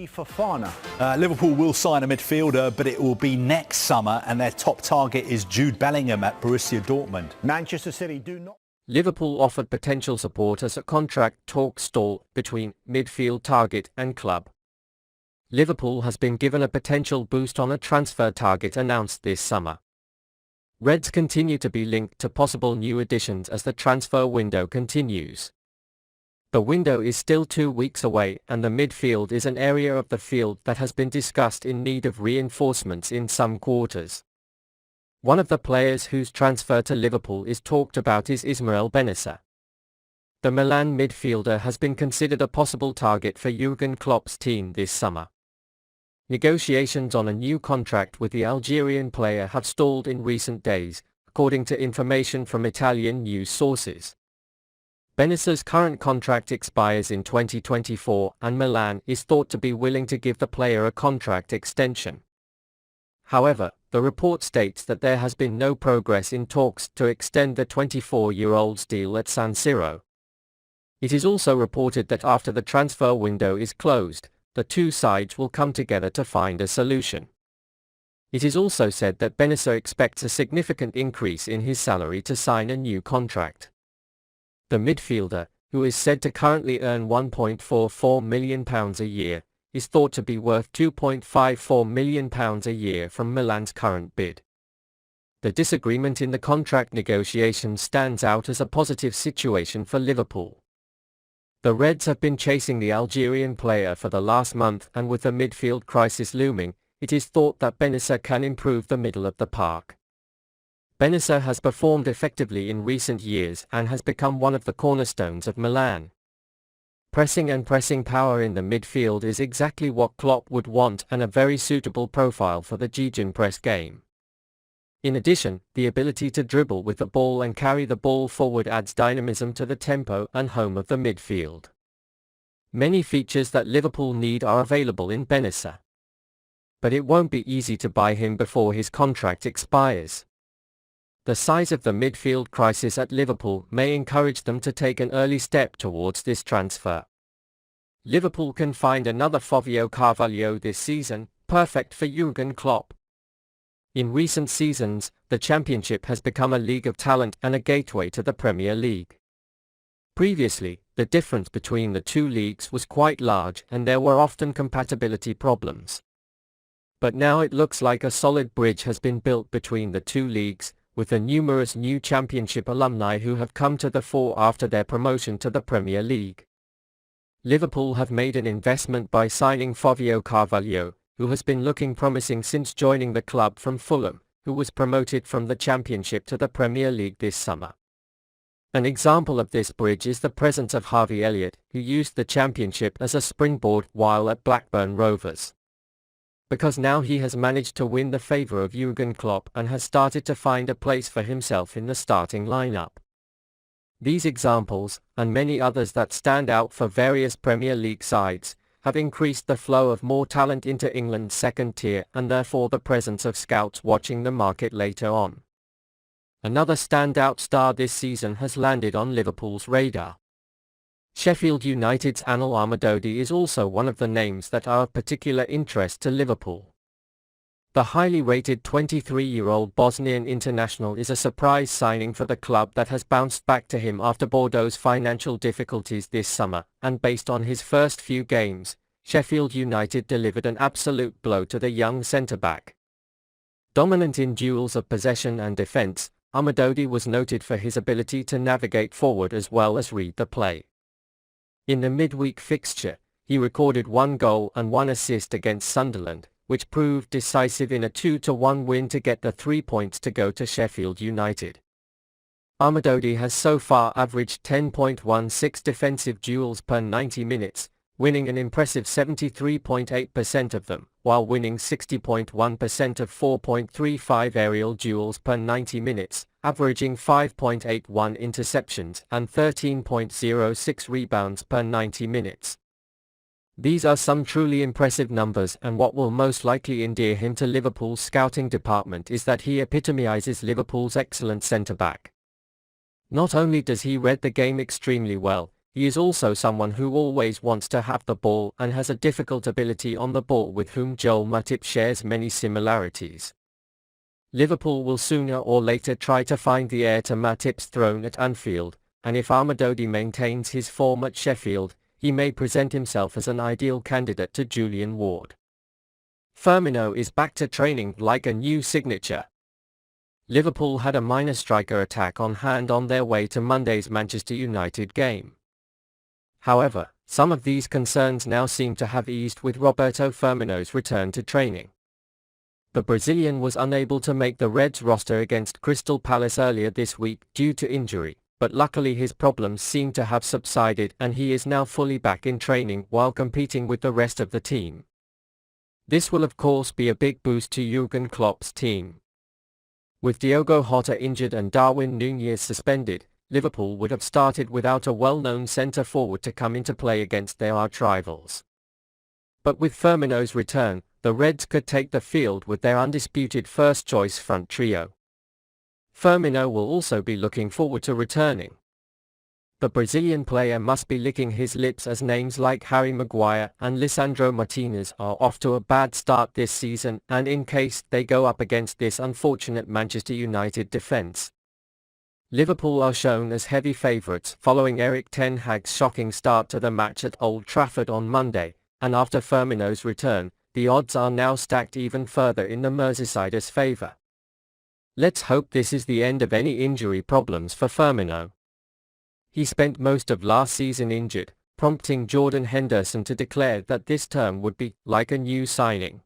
Fofana. Liverpool will sign a midfielder, but it will be next summer, and their top target is Jude Bellingham at Borussia Dortmund. Manchester City do not... Liverpool offered potential support as a contract talk stall between midfield target and club. Liverpool has been given a potential boost on a transfer target announced this summer. Reds continue to be linked to possible new additions as the transfer window continues. The window is still 2 weeks away, and the midfield is an area of the field that has been discussed in need of reinforcements in some quarters. One of the players whose transfer to Liverpool is talked about is Ismail Bennacer. The Milan midfielder has been considered a possible target for Jürgen Klopp's team this summer. Negotiations on a new contract with the Algerian player have stalled in recent days, according to information from Italian news sources. Bennacer's current contract expires in 2024, and Milan is thought to be willing to give the player a contract extension. However, the report states that there has been no progress in talks to extend the 24-year-old's deal at San Siro. It is also reported that after the transfer window is closed, the two sides will come together to find a solution. It is also said that Bennacer expects a significant increase in his salary to sign a new contract. The midfielder, who is said to currently earn £1.44 million a year, is thought to be worth £2.54 million a year from Milan's current bid. The disagreement in the contract negotiations stands out as a positive situation for Liverpool. The Reds have been chasing the Algerian player for the last month, and with the midfield crisis looming, it is thought that Bennacer can improve the middle of the park. Bennacer has performed effectively in recent years and has become one of the cornerstones of Milan. Pressing and pressing power in the midfield is exactly what Klopp would want, and a very suitable profile for the gegenpress game. In addition, the ability to dribble with the ball and carry the ball forward adds dynamism to the tempo and home of the midfield. Many features that Liverpool need are available in Bennacer. But it won't be easy to buy him before his contract expires. The size of the midfield crisis at Liverpool may encourage them to take an early step towards this transfer. Liverpool can find another Fabio Carvalho this season, perfect for Jürgen Klopp. In recent seasons, the Championship has become a league of talent and a gateway to the Premier League. Previously, the difference between the two leagues was quite large, and there were often compatibility problems. But now it looks like a solid bridge has been built between the two leagues, with the numerous new Championship alumni who have come to the fore after their promotion to the Premier League. Liverpool have made an investment by signing Fabio Carvalho, who has been looking promising since joining the club from Fulham, who was promoted from the Championship to the Premier League this summer. An example of this bridge is the presence of Harvey Elliott, who used the Championship as a springboard while at Blackburn Rovers. Because now he has managed to win the favour of Jürgen Klopp and has started to find a place for himself in the starting lineup. These examples, and many others that stand out for various Premier League sides, have increased the flow of more talent into England's second tier, and therefore the presence of scouts watching the market later on. Another standout star this season has landed on Liverpool's radar. Sheffield United's Anel Ahmedodi is also one of the names that are of particular interest to Liverpool. The highly rated 23-year-old Bosnian international is a surprise signing for the club that has bounced back to him after Bordeaux's financial difficulties this summer, and based on his first few games, Sheffield United delivered an absolute blow to the young centre-back. Dominant in duels of possession and defence, Ahmedodi was noted for his ability to navigate forward as well as read the play. In the midweek fixture, he recorded 1 goal and 1 assist against Sunderland, which proved decisive in a 2-1 win to get the 3 points to go to Sheffield United. Ahmedodi has so far averaged 10.16 defensive duels per 90 minutes, winning an impressive 73.8% of them, while winning 60.1% of 4.35 aerial duels per 90 minutes, averaging 5.81 interceptions and 13.06 rebounds per 90 minutes. These are some truly impressive numbers, and what will most likely endear him to Liverpool's scouting department is that he epitomizes Liverpool's excellent centre-back. Not only does he read the game extremely well, He is also someone who always wants to have the ball and has a difficult ability on the ball with whom Joel Matip shares many similarities. Liverpool will sooner or later try to find the heir to Matip's throne at Anfield, and if Ahmedodi maintains his form at Sheffield, he may present himself as an ideal candidate to Julian Ward. Firmino is back to training like a new signature. Liverpool had a minor striker attack on hand on their way to Monday's Manchester United game. However, some of these concerns now seem to have eased with Roberto Firmino's return to training. The Brazilian was unable to make the Reds roster against Crystal Palace earlier this week due to injury, but luckily his problems seem to have subsided and he is now fully back in training while competing with the rest of the team. This will of course be a big boost to Jürgen Klopp's team. With Diogo Jota injured and Darwin Nunez suspended, Liverpool would have started without a well-known centre-forward to come into play against their arch-rivals. But with Firmino's return, the Reds could take the field with their undisputed first-choice front trio. Firmino will also be looking forward to returning. The Brazilian player must be licking his lips as names like Harry Maguire and Lisandro Martinez are off to a bad start this season and in case they go up against this unfortunate Manchester United defence. Liverpool are shown as heavy favourites following Erik ten Hag's shocking start to the match at Old Trafford on Monday, and after Firmino's return, the odds are now stacked even further in the Merseysiders' favour. Let's hope this is the end of any injury problems for Firmino. He spent most of last season injured, prompting Jordan Henderson to declare that this term would be like a new signing.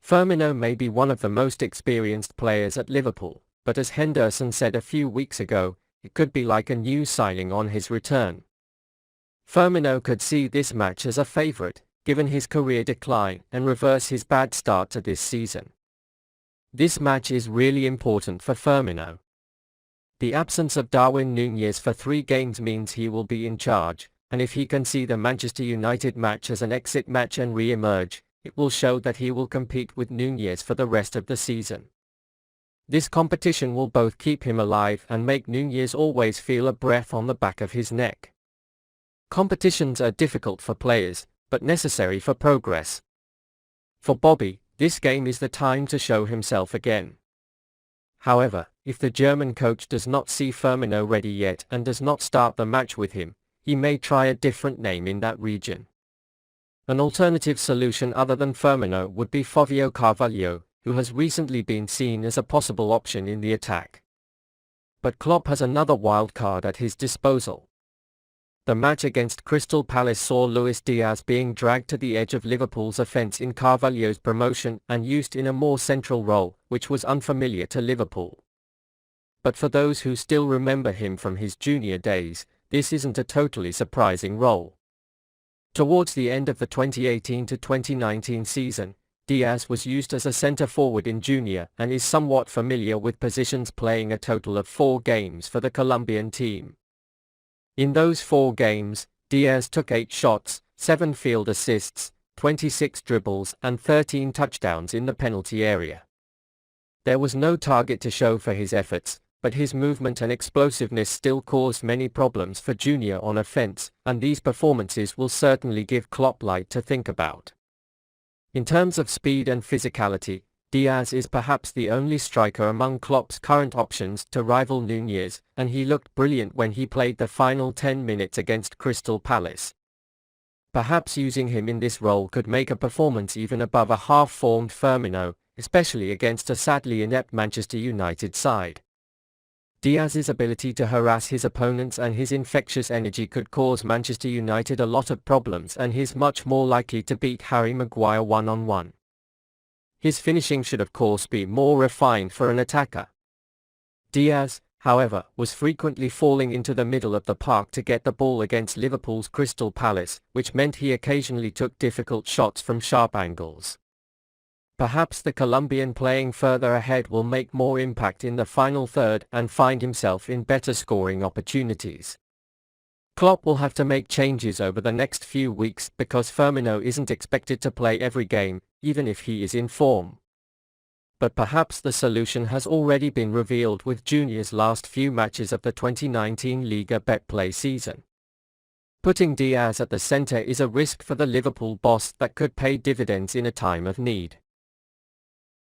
Firmino may be one of the most experienced players at Liverpool, but as Henderson said a few weeks ago, it could be like a new signing on his return. Firmino could see this match as a favourite, given his career decline, and reverse his bad start to this season. This match is really important for Firmino. The absence of Darwin Nunez for 3 games means he will be in charge, and if he can see the Manchester United match as an exit match and re-emerge, it will show that he will compete with Nunez for the rest of the season. This competition will both keep him alive and make Nunez always feel a breath on the back of his neck. Competitions are difficult for players, but necessary for progress. For Bobby, this game is the time to show himself again. However, if the German coach does not see Firmino ready yet and does not start the match with him, he may try a different name in that region. An alternative solution other than Firmino would be Fabio Carvalho, who has recently been seen as a possible option in the attack. But Klopp has another wild card at his disposal. The match against Crystal Palace saw Luis Diaz being dragged to the edge of Liverpool's offence in Carvalho's promotion and used in a more central role, which was unfamiliar to Liverpool. But for those who still remember him from his junior days, this isn't a totally surprising role. Towards the end of the 2018-2019 season, Diaz was used as a centre-forward in junior and is somewhat familiar with positions, playing a total of 4 games for the Colombian team. In those 4 games, Diaz took 8 shots, 7 field assists, 26 dribbles and 13 touchdowns in the penalty area. There was no target to show for his efforts, but his movement and explosiveness still caused many problems for Junior on offense, and these performances will certainly give Klopp light to think about. In terms of speed and physicality, Diaz is perhaps the only striker among Klopp's current options to rival Nunez, and he looked brilliant when he played the final 10 minutes against Crystal Palace. Perhaps using him in this role could make a performance even above a half-formed Firmino, especially against a sadly inept Manchester United side. Diaz's ability to harass his opponents and his infectious energy could cause Manchester United a lot of problems, and he's much more likely to beat Harry Maguire one-on-one. His finishing should of course be more refined for an attacker. Diaz, however, was frequently falling into the middle of the park to get the ball against Liverpool's Crystal Palace, which meant he occasionally took difficult shots from sharp angles. Perhaps the Colombian playing further ahead will make more impact in the final third and find himself in better scoring opportunities. Klopp will have to make changes over the next few weeks because Firmino isn't expected to play every game, even if he is in form. But perhaps the solution has already been revealed with Junior's last few matches of the 2019 Liga Betplay season. Putting Diaz at the centre is a risk for the Liverpool boss that could pay dividends in a time of need.